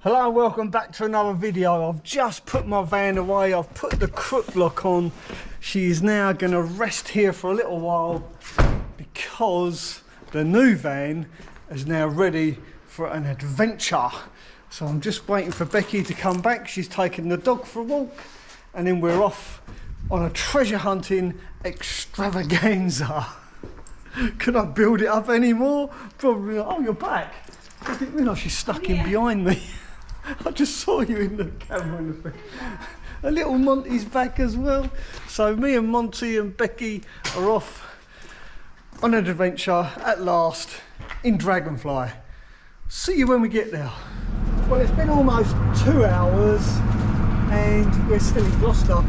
Hello and welcome back to another video. I've just put my van away, I've put the crook lock on. She is now going to rest here for a little while because the new van is now ready for an adventure. So I'm just waiting for Becky to come back. She's taking the dog for a walk and then we're off on a treasure hunting extravaganza. Could I build it up anymore? Probably. Oh, you're back. I didn't realise she's stuck in behind me. I just saw you in the camera. A little Monty's back as well. So me and Monty and Becky are off on an adventure at last in Dragonfly. See you when we get there. Well, it's been almost 2 hours and we're still in Gloucester.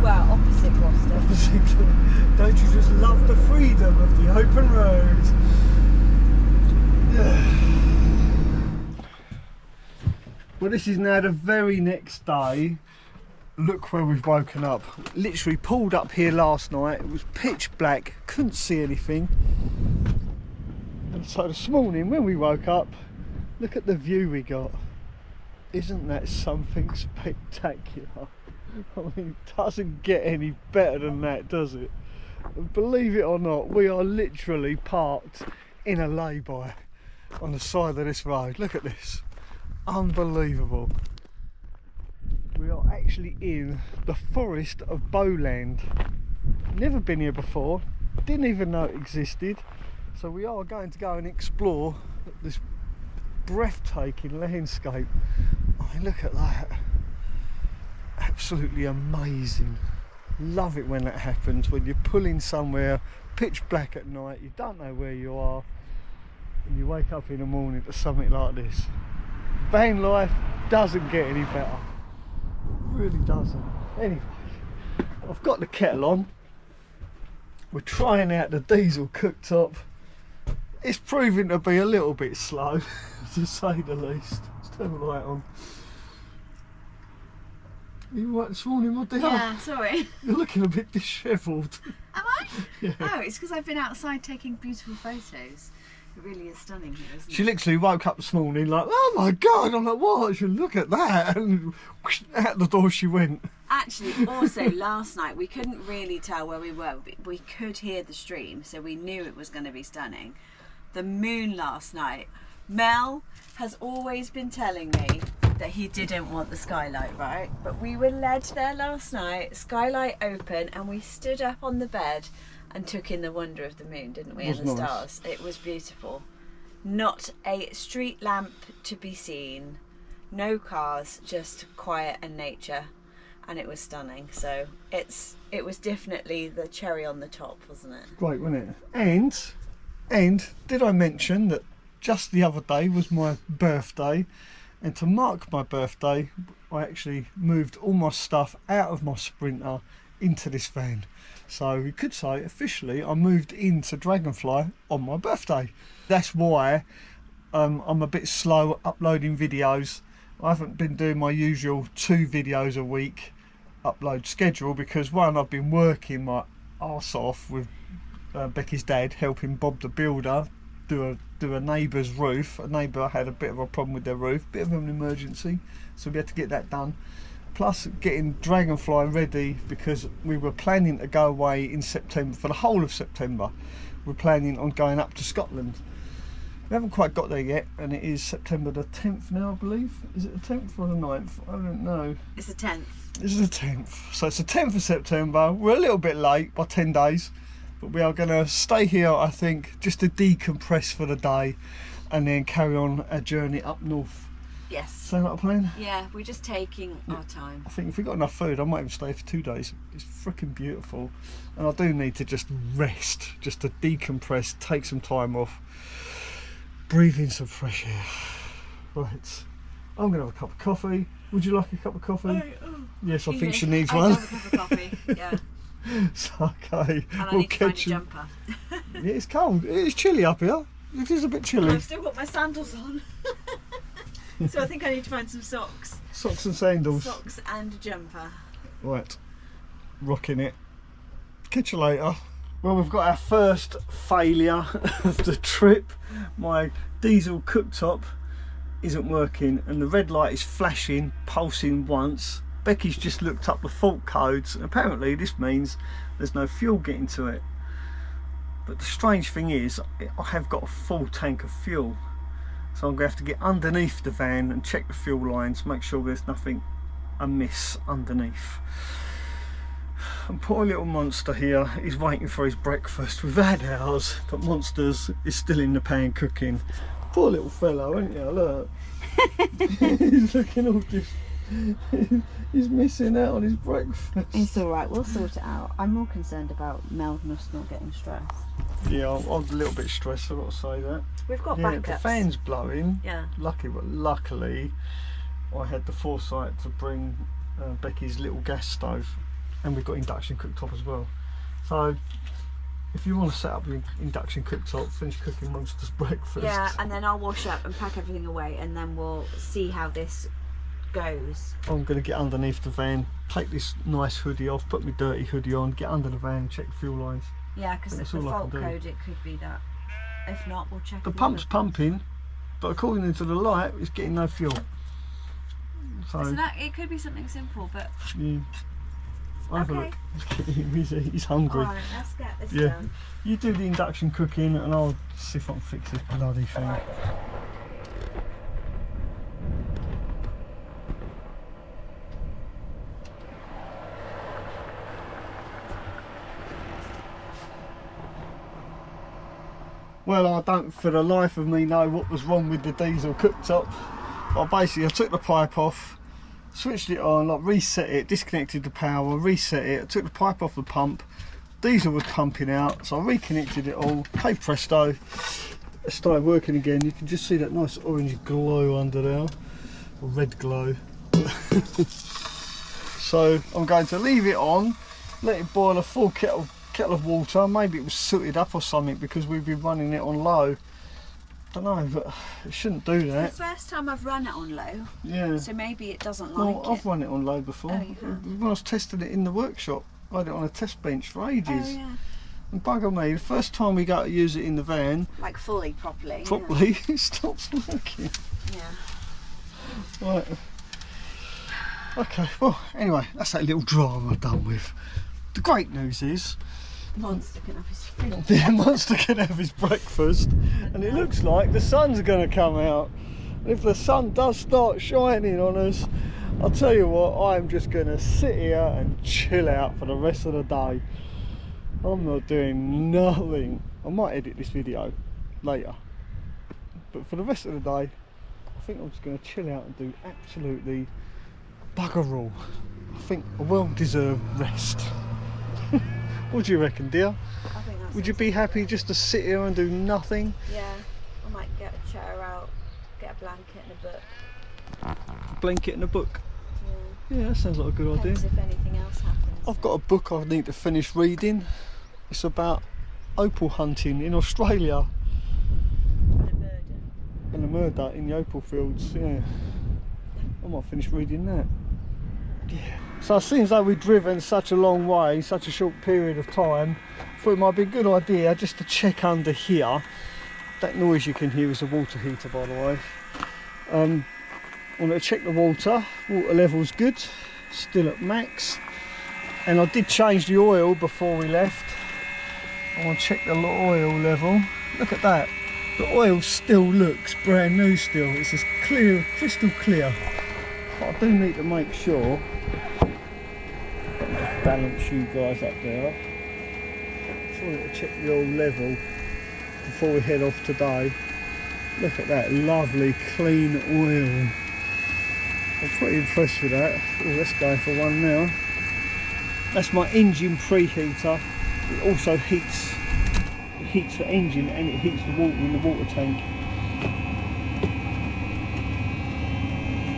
Well, opposite Gloucester. Don't you just love the freedom of the open road? Well, this is now the very next day. Look where we've woken up. Literally pulled up here last night. It was pitch black, couldn't see anything. And so this morning when we woke up, look at the view we got. Isn't that something spectacular? I mean, it doesn't get any better than that, does it? And believe it or not, we are literally parked in a lay-by on the side of this road. Look at this. Unbelievable. We are actually in the forest of Bowland. Never been here before, didn't even know it existed. So we are going to go and explore this breathtaking landscape. I mean, look at that. Absolutely amazing. Love it when that happens, when you're pulling somewhere pitch black at night, you don't know where you are, and you wake up in the morning to something like this. Van life doesn't get any better. It really doesn't. Anyway, I've got the kettle on. We're trying out the diesel cooktop. It's proving to be a little bit slow, to say the least. Let's turn the light on. Are you right this morning, my dear? Yeah, sorry. You're looking a bit dishevelled. Am I? Yeah. Oh, it's because I've been outside taking beautiful photos. It really is stunning here, isn't it? She literally woke up this morning like, oh my God, I'm like, what? She look at that. And whoosh, out the door she went. Actually, also last night we couldn't really tell where we were. We could hear the stream, so we knew it was going to be stunning. The moon last night. Mel has always been telling me that he didn't want the skylight, right? But we were led there last night, skylight open, and we stood up on the bed and took in the wonder of the moon, didn't we? And the stars. It was beautiful. Not a street lamp to be seen, no cars, just quiet and nature, and it was stunning. So it was definitely the cherry on the top, wasn't it? Great, wasn't it? And did I mention that just the other day was my birthday, and to mark my birthday I actually moved all my stuff out of my Sprinter into this van. So you could say officially I moved into Dragonfly on my birthday. That's why I'm a bit slow uploading videos. I haven't been doing my usual 2 videos a week upload schedule because one, I've been working my arse off with Becky's dad, helping Bob the builder do a neighbour's roof. A neighbour had a bit of a problem with their roof, bit of an emergency, so we had to get that done. Plus getting Dragonfly ready because we were planning to go away in September, for the whole of September. We're planning on going up to Scotland. We haven't quite got there yet, and it is September the 10th now, I believe. Is it the 10th or the 9th? I don't know. It's the 10th. This is the 10th. So it's the 10th of September. We're a little bit late by 10 days. But we are going to stay here, I think, just to decompress for the day and then carry on our journey up north. Yes. Sound like a plan? Yeah, we're just taking our time. I think if we've got enough food, I might even stay for 2 days. It's freaking beautiful. And I do need to just rest, just to decompress, take some time off, breathe in some fresh air. Right. I'm going to have a cup of coffee. Would you like a cup of coffee? Yes, I think she needs one. I'll have a cup of coffee, yeah. It's okay. And I need to find a jumper. Yeah, it's cold. It's chilly up here. It is a bit chilly. I've still got my sandals on. So I think I need to find some socks. Socks and sandals. Socks and a jumper. Right. Rocking it. Catch you later. Well, we've got our first failure of the trip. My diesel cooktop isn't working, and the red light is flashing, pulsing once. Becky's just looked up the fault codes, and apparently this means there's no fuel getting to it. But the strange thing is, I have got a full tank of fuel, so I'm going to have to get underneath the van and check the fuel lines, make sure there's nothing amiss underneath. And poor little Monster here is waiting for his breakfast. We've had ours, but Monster's is still in the pan cooking. Poor little fellow, isn't you? Look. He's looking all just... He's missing out on his breakfast. It's alright, we'll sort it out. I'm more concerned about Mel not getting stressed. Yeah, I'm a little bit stressed, I've got to say that. We've got Yeah, backups. the fan's blowing. Yeah. Luckily, I had the foresight to bring Becky's little gas stove, and we've got induction cooktop as well. So, if you want to set up the induction cooktop, finish cooking Monster's breakfast. Yeah, and then I'll wash up and pack everything away, and then we'll see how this goes. I'm going to get underneath the van, take this nice hoodie off, put my dirty hoodie on, get under the van, check the fuel lines. Yeah, because the fault code, it could be that. If not, we'll check. The pump's pumping, but according to the light, it's getting no fuel. So that it could be something simple, but yeah. Have a look. He's hungry. Alright, let's get this Yeah. done. You do the induction cooking, and I'll see if I can fix this bloody thing. Right. Well, I don't for the life of me know what was wrong with the diesel cooktop. But basically, I took the pipe off, switched it on, like reset it, disconnected the power, reset it. I took the pipe off the pump. Diesel was pumping out, so I reconnected it all. Hey presto, it started working again. You can just see that nice orange glow under there, or red glow. So I'm going to leave it on, let it boil a full kettle of water. Maybe it was sooted up or something because we've been running it on low. Don't know, but it shouldn't do that. It's the first time I've run it on low, Yeah. so maybe it doesn't No, like I've it. run it on low before. Oh, you have? When I was testing it in the workshop, I had it on a test bench for ages. Oh yeah. And bugger me, the first time we got to use it in the van Like fully, properly. properly, it stops working. Yeah. Right. Okay, well, anyway, that's that little drama done with. The great news is, Monster can have his food. the Monster can have his breakfast, and it looks like the sun's going to come out. And if the sun does start shining on us, I'll tell you what, I'm just going to sit here and chill out for the rest of the day. I'm not doing nothing. I might edit this video later, but for the rest of the day, I think I'm just going to chill out and do absolutely bugger all. I think a well-deserved rest. What do you reckon, dear? I think that's Would you be happy just to sit here and do nothing? Yeah. I might get a chair out, get a blanket and a book. A blanket and a book. Yeah. Yeah, that sounds like a good idea. Depends if anything else happens. I've got a book I need to finish reading. It's about opal hunting in Australia And a murder. and the murder in the opal fields. Yeah, I might finish reading that. Yeah. So it seems like we've driven such a long way, such a short period of time. I thought it might be a good idea just to check under here. That noise you can hear is a water heater, by the way. I'm going to check the water. Water level's good, still at max. And I did change the oil before we left. I want to check the oil level. Look at that. The oil still looks brand new still. It's just clear, crystal clear. But I do need to make sure. Just balance you guys up there. Just wanted to check the oil level before we head off today. Look at that lovely clean oil. I'm pretty impressed with that. Oh, let's go for one now. That's my engine preheater. It also heats the engine and it heats the water in the water tank.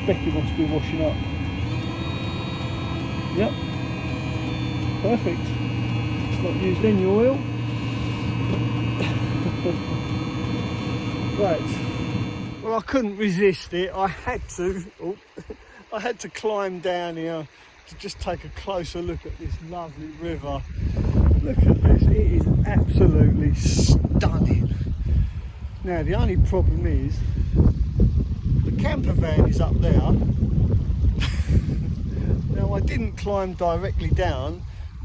Becky wants to be washing up. Yep. Perfect. It's not used any oil. Right. Well, I couldn't resist it. I had to. Oh, I had to climb down here to just take a closer look at this lovely river. Look at this, it is absolutely stunning. Now the only problem is the camper van is up there. Now I didn't climb directly down,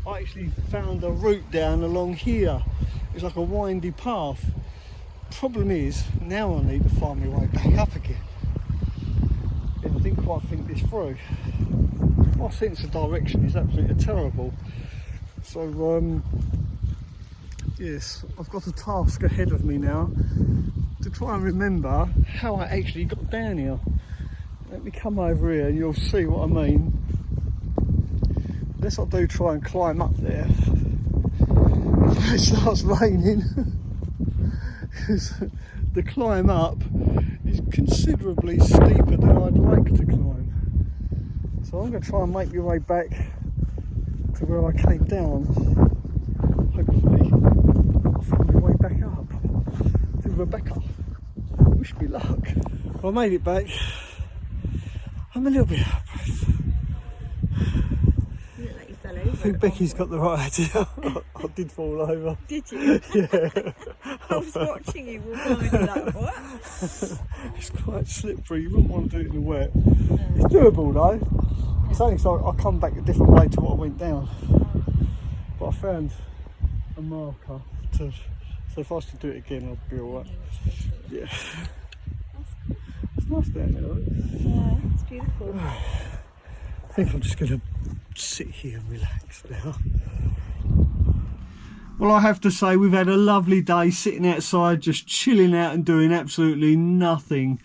I actually found a route down along here. It's like a windy path. Problem is, now I need to find my way back up again. And I didn't quite think this through. My sense of direction is absolutely terrible. So yes, I've got a task ahead of me now to try and remember how I actually got down here. Let me come over here and you'll see what I mean. Unless I do try and climb up there, if it starts raining, because the climb up is considerably steeper than I'd like to climb. So I'm going to try and make my way back to where I came down. Hopefully I'll find my way back up to Rebecca. Wish me luck. Well, I made it back. I'm a little bit out of breath. You look like you fell over. I think Becky's got the right idea. I did fall over. Did you? Yeah. I was watching you walk by and like, what? It's quite slippery, you wouldn't want to do it in the wet. It's doable though. It's only so I come back a different way to what I went down. But I found a marker to, so if I was to do it again I'd be alright. Yeah. It's nice down there, right? Yeah, it's beautiful. I think I'm just going to sit here and relax now. Well, I have to say we've had a lovely day sitting outside, just chilling out and doing absolutely nothing.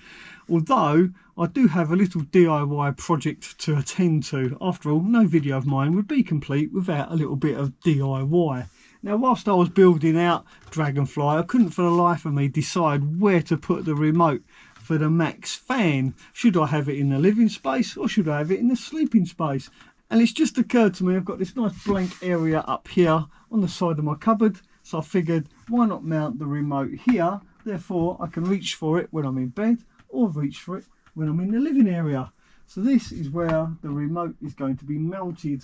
Although I do have a little DIY project to attend to. After all, no video of mine would be complete without a little bit of DIY. Now, whilst I was building out Dragonfly, I couldn't for the life of me decide where to put the remote for the Max fan. Should I have it in the living space or should I have it in the sleeping space? And it's just occurred to me, I've got this nice blank area up here on the side of my cupboard, so I figured why not mount the remote here, therefore I can reach for it when I'm in bed or reach for it when I'm in the living area. So this is where the remote is going to be mounted.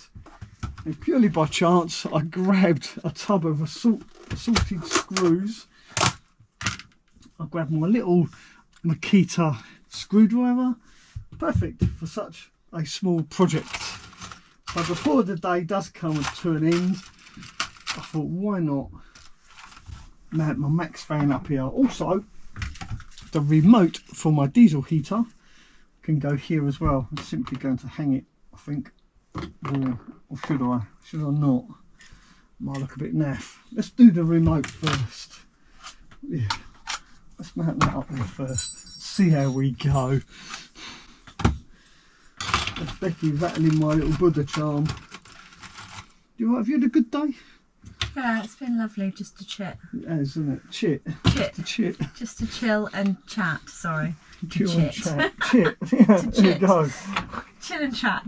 And purely by chance I grabbed a tub of assorted screws. I grabbed my little Makita screwdriver, perfect for such a small project. So before the day does come to an end, I thought why not mount my Max fan up here. Also the remote for my diesel heater can go here as well. I'm simply going to hang it, I think, or should I not? Might look a bit naff. Let's do the remote first. Yeah, let's mount that up there first, see how we go. That's Becky rattling my little Buddha charm. Have you had a good day? Yeah, it's been lovely just to chit. It has, isn't it? Chit. Just to chill and chat, sorry. Chill and chat. Chit. Yeah, there you go. Chill and chat.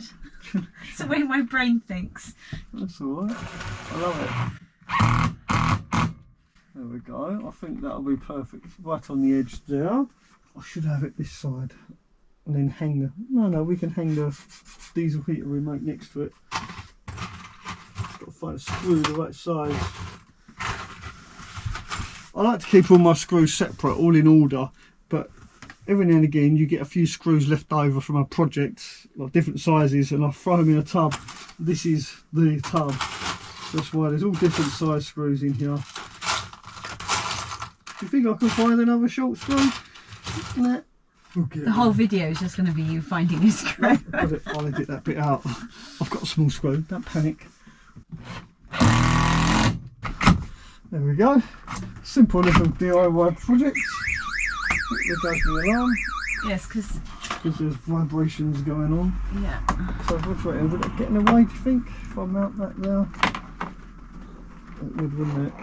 It's the way my brain thinks. That's alright. I love it. There we go. I think that'll be perfect. Right on the edge there. I should have it this side. And then hang the... No, we can hang the diesel heater remote next to it. Got to find a screw the right size. I like to keep all my screws separate, all in order, but every now and again you get a few screws left over from a project, like different sizes, and I throw them in a tub. This is the tub. That's why there's all different size screws in here. Do you think I can find another short screw? Nah. The whole video is just going to be you finding your screw. I'll edit that bit out. I've got a small screw, don't panic. There we go. Simple little DIY project. There goes the alarm. Yes, because there's vibrations going on. Yeah. So which way? Would it get in the way, do you think, if I mount that there? It would, wouldn't it?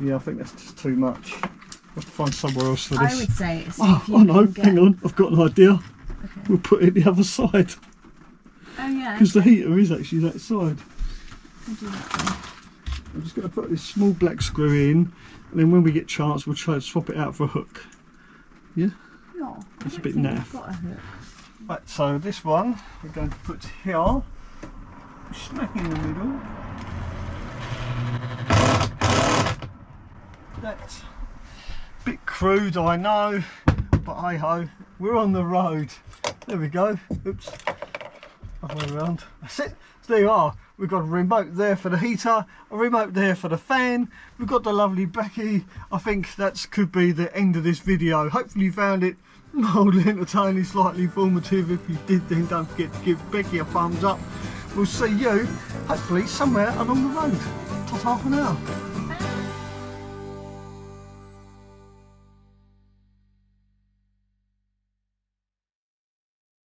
Yeah, I think that's just too much. I'll have to find somewhere else for this. I would say it's hang on, I've got an idea. Okay. We'll put it the other side. Oh yeah. Because the heater is actually that side. I'll do that then. I'm just going to put this small black screw in, and then when we get a chance we'll try to swap it out for a hook. Yeah? No. It's a bit naff. Got a hook. Right, so this one we're going to put here, smack in the middle. That's a bit crude, I know, but hey ho, we're on the road. There we go. Oops. Other way around. That's it. So there you are. We've got a remote there for the heater, a remote there for the fan. We've got the lovely Becky. I think that could be the end of this video. Hopefully you found it mildly entertaining, slightly informative. If you did, then don't forget to give Becky a thumbs up. We'll see you hopefully somewhere along the road. Ta-ta for now.